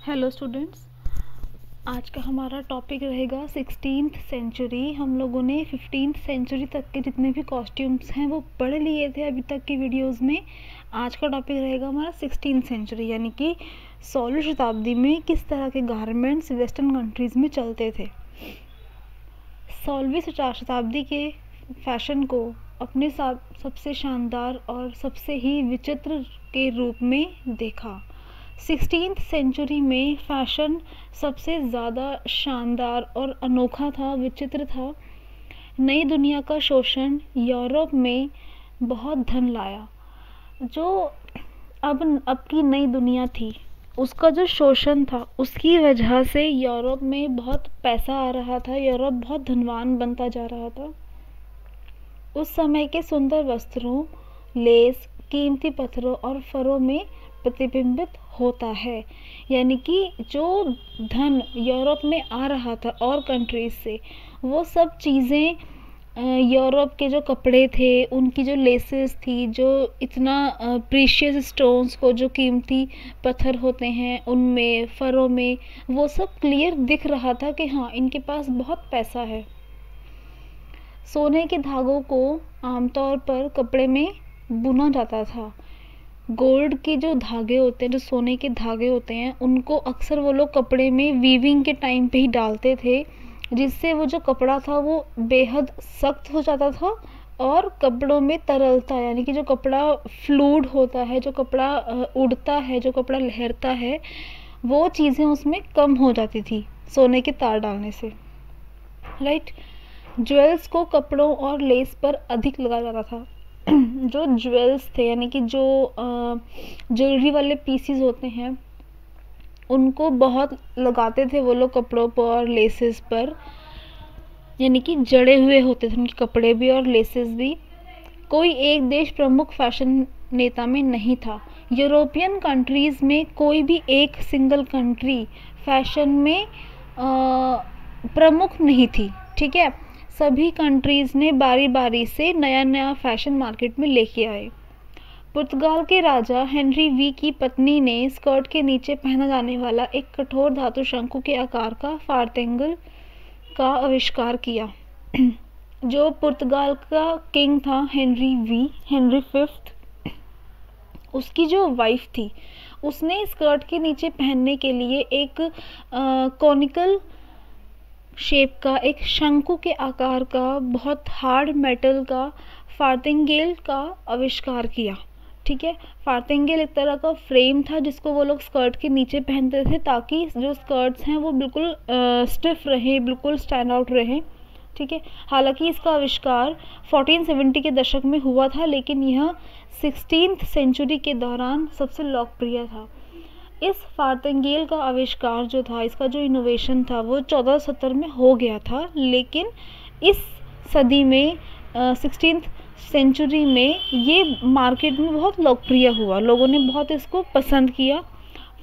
Hello students, आज का हमारा टॉपिक रहेगा 16th सेंचुरी। हम लोगों ने 15th सेंचुरी तक के जितने भी कॉस्ट्यूम्स हैं वो पढ़ लिए थे अभी तक की वीडियोस में। आज का टॉपिक रहेगा हमारा 16th सेंचुरी, यानी कि 16वीं शताब्दी में किस तरह के गारमेंट्स वेस्टर्न कंट्रीज़ में चलते थे। 16वीं शताब्दी के फैशन को अपने साथ सबसे शानदार और सबसे ही विचित्र के रूप में देखा। 16th सेंचुरी में फैशन सबसे ज़्यादा शानदार और अनोखा था, विचित्र था। नई दुनिया का शोषण यूरोप में बहुत धन लाया। जो अब की नई दुनिया थी, उसका जो शोषण था उसकी वजह से यूरोप में बहुत पैसा आ रहा था, यूरोप बहुत धनवान बनता जा रहा था। उस समय के सुंदर वस्त्रों, लेस, कीमती पत्थरों और फरों में प्रतिबिंबित होता है। यानी कि जो धन यूरोप में आ रहा था और कंट्रीज से, वो सब चीज़ें यूरोप के जो कपड़े थे, उनकी जो लेसेस थी, जो इतना प्रीशियस स्टोन्स को, जो कीमती पत्थर होते हैं उनमें, फरों में, वो सब क्लियर दिख रहा था कि हाँ, इनके पास बहुत पैसा है। सोने के धागों को आमतौर पर कपड़े में बुना जाता था। गोल्ड के जो धागे होते हैं, जो सोने के धागे होते हैं, उनको अक्सर वो लोग कपड़े में वीविंग के टाइम पे ही डालते थे, जिससे वो जो कपड़ा था वो बेहद सख्त हो जाता था और कपड़ों में तरलता, यानी कि जो कपड़ा फ्लूइड होता है, जो कपड़ा उड़ता है, जो कपड़ा लहरता है, वो चीज़ें उसमें कम हो जाती थी सोने के तार डालने से। राइट। ज्वेल्स को कपड़ों और लेस पर अधिक लगाया जाता था। जो ज्वेल्स थे, यानी कि जो ज्वेलरी वाले पीसीज होते हैं, उनको बहुत लगाते थे वो लोग कपड़ों पर और लेसेस पर, यानी कि जड़े हुए होते थे उनके कपड़े भी और लेसेस भी। कोई एक देश प्रमुख फैशन नेता में नहीं था। यूरोपियन कंट्रीज़ में कोई भी एक सिंगल कंट्री फैशन में प्रमुख नहीं थी। ठीक है, सभी कंट्रीज़ ने बारी बारी से नया नया फैशन मार्केट में लेके आए। पुर्तगाल के राजा हेनरी वी की पत्नी ने स्कर्ट के नीचे पहना जाने वाला एक कठोर धातु शंकु के आकार का फार्तेंगल का आविष्कार किया। जो पुर्तगाल का किंग था हेनरी फिफ्थ, उसकी जो वाइफ थी, उसने स्कर्ट के नीचे पहनने के लिए एक कॉनिकल शेप का, एक शंकु के आकार का, बहुत हार्ड मेटल का फार्तिंगेल का आविष्कार किया। ठीक है, फार्तिंगेल एक तरह का फ्रेम था जिसको वो लोग स्कर्ट के नीचे पहनते थे, ताकि जो स्कर्ट्स हैं वो बिल्कुल स्टिफ रहे, बिल्कुल स्टैंड आउट रहे। ठीक है, हालांकि इसका आविष्कार 1470 के दशक में हुआ था, लेकिन यह 16th सेंचुरी के दौरान सबसे लोकप्रिय था। इस फार्तिंगेल का आविष्कार जो था, इसका जो इनोवेशन था, वो 1470 में हो गया था, लेकिन इस सदी में 16th सेंचुरी में ये मार्केट में बहुत लोकप्रिय हुआ, लोगों ने बहुत इसको पसंद किया।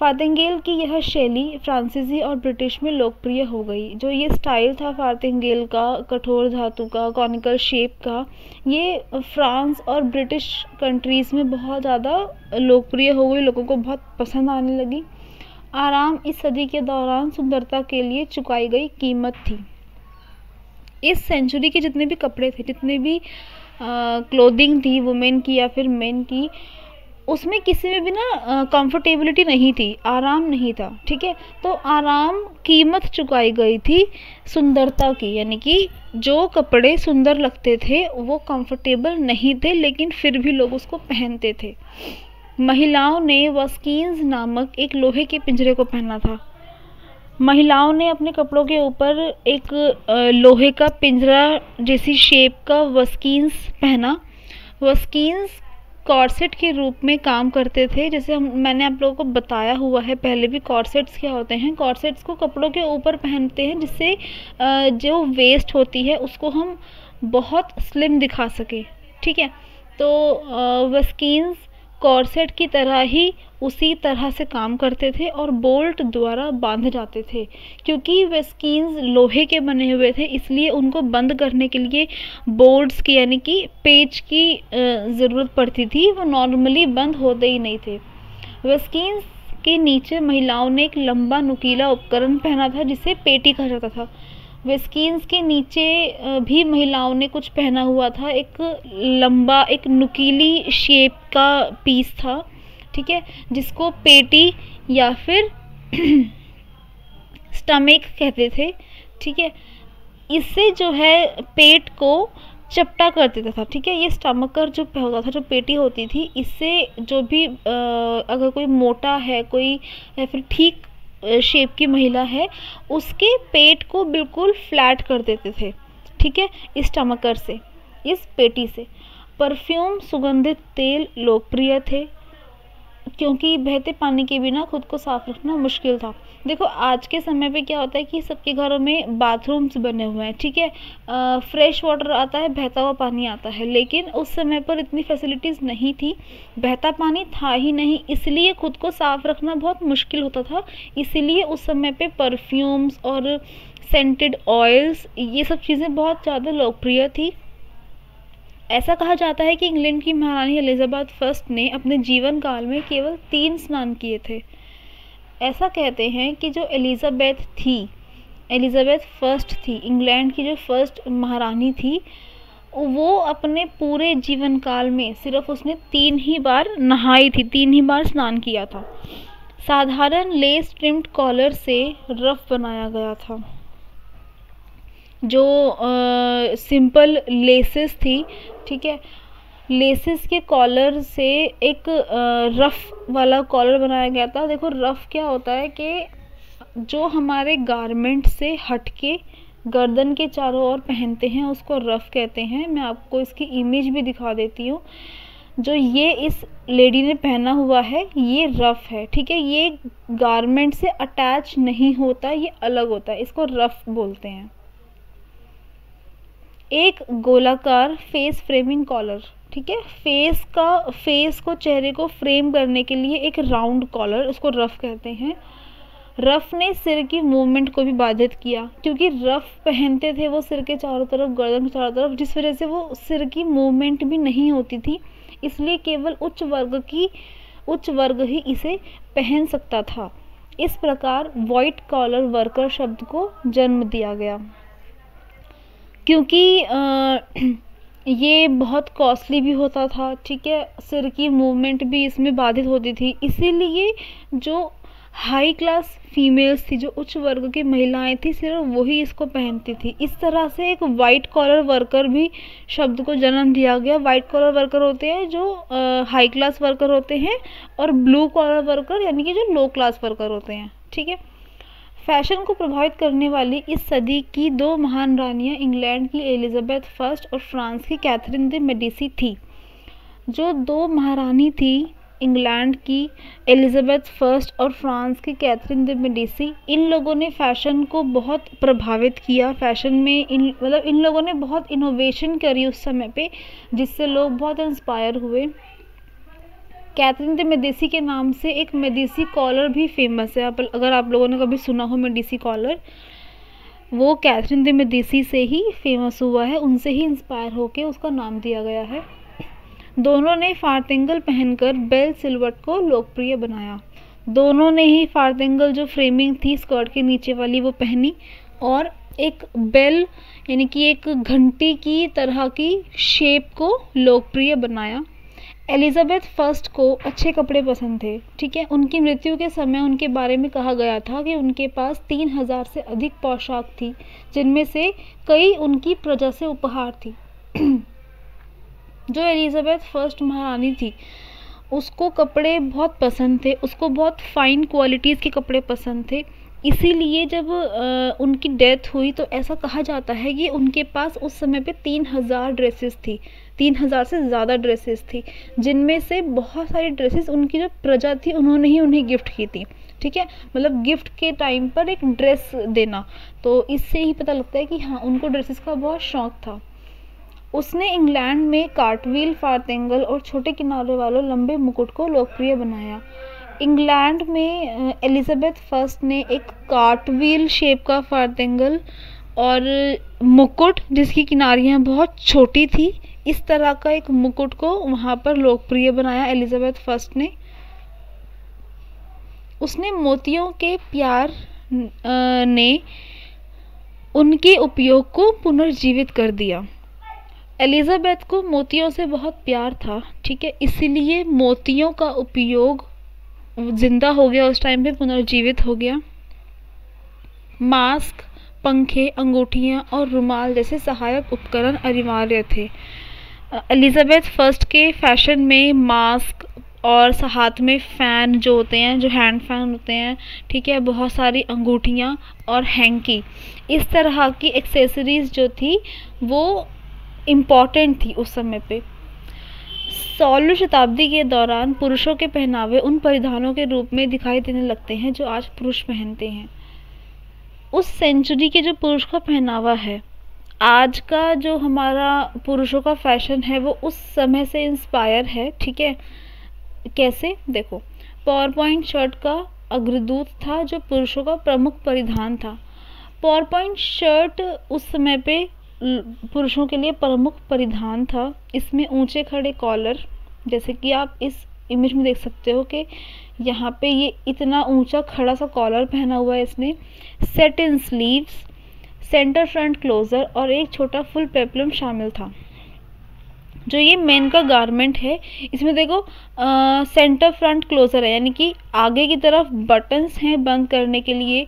फार्तिंगेल की यह शैली फ्रांसीसी और ब्रिटिश में लोकप्रिय हो गई। जो ये स्टाइल था फार्तिंगेल का, कठोर धातु का, कॉनिकल शेप का, ये फ्रांस और ब्रिटिश कंट्रीज़ में बहुत ज़्यादा लोकप्रिय हो गई, लोगों को बहुत पसंद आने लगी। आराम इस सदी के दौरान सुंदरता के लिए चुकाई गई कीमत थी। इस सेंचुरी के जितने भी कपड़े थे, जितने भी क्लोथिंग थी वुमेन की या फिर मेन की, उसमें किसी में भी ना कंफर्टेबिलिटी नहीं थी, आराम नहीं था। ठीक है, तो आराम कीमत चुकाई गई थी सुंदरता की, यानी कि जो कपड़े सुंदर लगते थे वो कंफर्टेबल नहीं थे, लेकिन फिर भी लोग उसको पहनते थे। महिलाओं ने वस्कीन्स नामक एक लोहे के पिंजरे को पहना था। महिलाओं ने अपने कपड़ों के ऊपर एक लोहे का पिंजरा जैसी शेप का वस्कीन्स पहना। वस्कीन्स कॉर्सेट के रूप में काम करते थे, जैसे मैंने आप लोगों को बताया हुआ है पहले भी। कॉर्सेट्स क्या होते हैं? कॉर्सेट्स को कपड़ों के ऊपर पहनते हैं, जिससे जो वेस्ट होती है उसको हम बहुत स्लिम दिखा सके। ठीक है, तो वस्कीन्स कॉर्सेट की तरह ही उसी तरह से काम करते थे और बोल्ट द्वारा बांधे जाते थे। क्योंकि वस्कीन्स लोहे के बने हुए थे, इसलिए उनको बंद करने के लिए बोल्ट्स की, यानी कि पेच की ज़रूरत पड़ती थी। वो नॉर्मली बंद होते ही नहीं थे। वस्कीन्स के नीचे महिलाओं ने एक लंबा नुकीला उपकरण पहना था जिसे पेटी कहा जाता था। वेस्कीन्स के नीचे भी महिलाओं ने कुछ पहना हुआ था, एक लंबा एक नुकीली शेप का पीस था, ठीक है, जिसको पेटी या फिर स्टमक कहते थे, ठीक है। इससे जो है पेट को चपटा कर देता था, ठीक है। ये स्टमकर जो होता था, जो पेटी होती थी, इससे जो भी अगर कोई मोटा है कोई या फिर ठीक शेप की महिला है, उसके पेट को बिल्कुल फ्लैट कर देते थे, ठीक है, इस स्टमकर से, इस पेटी से। परफ्यूम, सुगंधित तेल लोकप्रिय थे क्योंकि बहते पानी के बिना खुद को साफ रखना मुश्किल था। देखो आज के समय पे क्या होता है कि सबके घरों में बाथरूम्स बने हुए हैं, ठीक है, फ्रेश वाटर आता है, बहता हुआ पानी आता है, लेकिन उस समय पर इतनी फैसिलिटीज़ नहीं थी, बहता पानी था ही नहीं, इसलिए खुद को साफ रखना बहुत मुश्किल होता था। इसीलिए उस समय पे परफ्यूम्स और सेंटेड ऑयल्स, ये सब चीज़ें बहुत ज़्यादा लोकप्रिय थी। ऐसा कहा जाता है कि इंग्लैंड की महारानी एलिजाबेथ फर्स्ट ने अपने जीवन काल में केवल 3 स्नान किए थे। ऐसा कहते हैं कि जो एलिजाबेथ फर्स्ट थी, इंग्लैंड की जो फर्स्ट महारानी थी, वो अपने पूरे जीवन काल में सिर्फ उसने 3 ही बार नहाई थी, 3 ही बार स्नान किया था। साधारण लेस ट्रिम्ड कॉलर से रफ बनाया गया था। जो सिंपल लेसेस थी, ठीक है, लेसेस के कॉलर से एक रफ वाला कॉलर बनाया गया था। देखो रफ क्या होता है कि जो हमारे गारमेंट से हटके गर्दन के चारों ओर पहनते हैं उसको रफ कहते हैं। मैं आपको इसकी इमेज भी दिखा देती हूँ। जो ये इस लेडी ने पहना हुआ है ये रफ है, ठीक है, ये गारमेंट से अटैच नहीं होता, ये अलग होता है, इसको रफ बोलते हैं। एक गोलाकार फेस फ्रेमिंग कॉलर, ठीक है, फेस को चेहरे को फ्रेम करने के लिए एक राउंड कॉलर, उसको रफ कहते हैं। रफ ने सिर की मूवमेंट को भी बाधित किया क्योंकि रफ पहनते थे वो सिर के चारों तरफ, गर्दन के चारों तरफ, जिस वजह से वो सिर की मूवमेंट भी नहीं होती थी, इसलिए केवल उच्च वर्ग ही इसे पहन सकता था। इस प्रकार व्हाइट कॉलर वर्कर शब्द को जन्म दिया गया। क्योंकि ये बहुत कॉस्टली भी होता था, ठीक है, सिर की मूवमेंट भी इसमें बाधित होती थी, इसीलिए जो हाई क्लास फीमेल्स थी, जो उच्च वर्ग की महिलाएं थी, सिर्फ वही इसको पहनती थी। इस तरह से एक वाइट कॉलर वर्कर भी शब्द को जन्म दिया गया। वाइट कॉलर वर्कर होते हैं जो हाई क्लास वर्कर होते हैं, और ब्लू कॉलर वर्कर यानी कि जो लो क्लास वर्कर होते हैं, ठीक है। फैशन को प्रभावित करने वाली इस सदी की 2 महान रानियां इंग्लैंड की एलिजाबेथ फर्स्ट और फ्रांस की कैथरीन दे मेडिसी थी। जो 2 महारानी थी इंग्लैंड की एलिजाबेथ फर्स्ट और फ्रांस की कैथरीन दे मेडिसी, इन लोगों ने फैशन को बहुत प्रभावित किया। फैशन में इन लोगों ने बहुत इनोवेशन करी उस समय पे, जिससे लोग बहुत इंस्पायर हुए। कैथरीन दे मेडिसी के नाम से एक मेडिसी कॉलर भी फेमस है। अगर आप लोगों ने कभी सुना हो मेडिसी कॉलर, वो कैथरीन दे मेडिसी से ही फेमस हुआ है, उनसे ही इंस्पायर होके उसका नाम दिया गया है। दोनों ने फारतिंगल पहनकर बेल सिल्वर्ट को लोकप्रिय बनाया। दोनों ने ही फारतिंगल जो फ्रेमिंग थी स्कर्ट के नीचे वाली वो पहनी, और एक बेल यानी कि एक घंटी की तरह की शेप को लोकप्रिय बनाया। एलिजाबेथ फर्स्ट को अच्छे कपड़े पसंद थे, ठीक है। उनकी मृत्यु के समय उनके बारे में कहा गया था कि उनके पास 3000 से अधिक पोशाक थी, जिनमें से कई उनकी प्रजा से उपहार थी। जो एलिजाबेथ फर्स्ट महारानी थी उसको कपड़े बहुत पसंद थे, उसको बहुत फाइन क्वालिटीज़ के कपड़े पसंद थे। इसीलिए जब उनकी डेथ हुई तो ऐसा कहा जाता है कि उनके पास उस समय पे 3000 ड्रेसेस थी, 3000 से ज़्यादा ड्रेसेस थी, जिनमें से बहुत सारी ड्रेसेस उनकी जो प्रजा थी उन्होंने ही उन्हें गिफ्ट की थी, ठीक है। मतलब गिफ्ट के टाइम पर एक ड्रेस देना, तो इससे ही पता लगता है कि हाँ उनको ड्रेसेस का बहुत शौक था। उसने इंग्लैंड में कार्टव्हील, फारतिंगल और छोटे किनारे वालों लंबे मुकुट को लोकप्रिय बनाया। इंग्लैंड में एलिजाबेथ फर्स्ट ने एक कार्टव्हील शेप का फारतिंगल और मुकुट जिसकी किनारियाँ बहुत छोटी थी, इस तरह का एक मुकुट को वहाँ पर लोकप्रिय बनाया एलिजाबेथ फर्स्ट ने। उसने मोतियों के प्यार ने उनके उपयोग को पुनर्जीवित कर दिया। एलिज़ाबेथ को मोतियों से बहुत प्यार था, ठीक है, इसीलिए मोतियों का उपयोग जिंदा हो गया, उस टाइम पे पुनर्जीवित हो गया। मास्क, पंखे, अंगूठियाँ और रुमाल जैसे सहायक उपकरण अनिवार्य थे। एलिज़ाबेथ फर्स्ट के फैशन में मास्क और हाथ में फ़ैन जो होते हैं, जो हैंड फ़ैन होते हैं, ठीक है, बहुत सारी अंगूठियाँ और हैंकी, इस तरह की एक्सेसरीज़ जो थी वो इम्पॉर्टेंट थी उस समय पे। 16वीं शताब्दी के दौरान पुरुषों के पहनावे उन परिधानों के रूप में दिखाई देने लगते हैं जो आज पुरुष पहनते हैं। उस सेंचुरी के जो पुरुष का पहनावा है, आज का जो हमारा पुरुषों का फैशन है, वो उस समय से इंस्पायर है, ठीक है। कैसे? देखो, पावर पॉइंट शर्ट का अग्रदूत था जो पुरुषों का प्रमुख परिधान था। पावर पॉइंट शर्ट उस समय पे पुरुषों के लिए प्रमुख परिधान था। इसमें ऊंचे खड़े कॉलर, जैसे कि आप इस इमेज में देख सकते हो कि यहाँ पे ये इतना ऊंचा खड़ा सा कॉलर पहना हुआ है इसने। सेट इन स्लीव्स, सेंटर फ्रंट क्लोजर और एक छोटा फुल पेप्लम शामिल था। जो ये मेन का गारमेंट है, इसमें देखो सेंटर फ्रंट क्लोजर है, यानी कि आगे की तरफ बटन्स हैं बंद करने के लिए।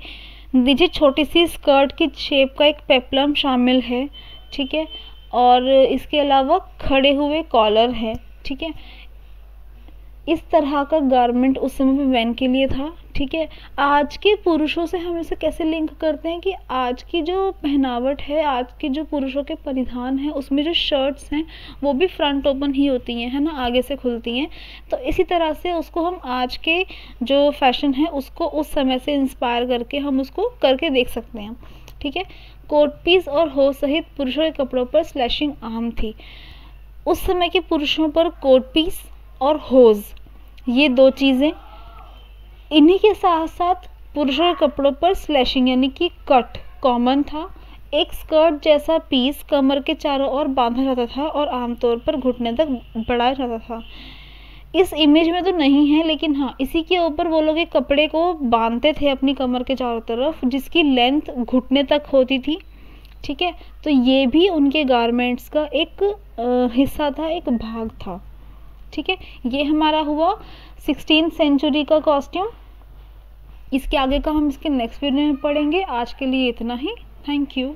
नीचे छोटी सी स्कर्ट की शेप का एक पेप्लम शामिल है, ठीक है, और इसके अलावा खड़े हुए कॉलर है, ठीक है। इस तरह का गारमेंट उस समय पे मैन के लिए था, ठीक है। आज के पुरुषों से हम इसे कैसे लिंक करते हैं कि आज की जो पहनावट है, आज के जो पुरुषों के परिधान हैं, उसमें जो शर्ट्स हैं वो भी फ्रंट ओपन ही होती हैं, है ना, आगे से खुलती हैं। तो इसी तरह से उसको हम आज के जो फैशन है उसको उस समय से इंस्पायर करके हम उसको करके देख सकते हैं, ठीक है। कोट पीस और होज सहित पुरुषों के कपड़ों पर स्लैशिंग आम थी। उस समय के पुरुषों पर कोट पीस और होज, ये दो चीज़ें, इन्हीं के साथ साथ पुरुषों के कपड़ों पर स्लैशिंग यानी कि कट कॉमन था। एक स्कर्ट जैसा पीस कमर के चारों ओर बांधा जाता था और आमतौर पर घुटने तक बढ़ाया जाता था। इस इमेज में तो नहीं है, लेकिन हाँ, इसी के ऊपर वो लोग एक कपड़े को बांधते थे अपनी कमर के चारों तरफ, जिसकी लेंथ घुटने तक होती थी, ठीक है। तो ये भी उनके गारमेंट्स का एक हिस्सा था, एक भाग था, ठीक है। ये हमारा हुआ 16th सेंचुरी का कॉस्ट्यूम। इसके आगे का हम इसके नेक्स्ट वीडियो में पढ़ेंगे। आज के लिए इतना ही। Thank you.